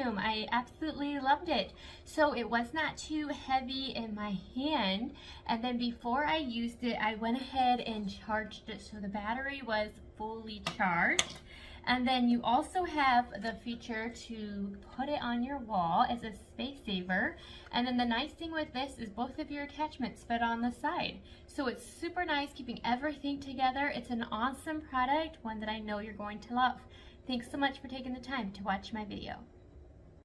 vacuum. I absolutely loved it. So it was not too heavy in my hand. And then before I used it, I went ahead and charged it so the battery was fully charged. And then you also have the feature to put it on your wall as a space saver. And then the nice thing with this is both of your attachments fit on the side. So it's super nice, keeping everything together. It's an awesome product, one that I know you're going to love. Thanks so much for taking the time to watch my video.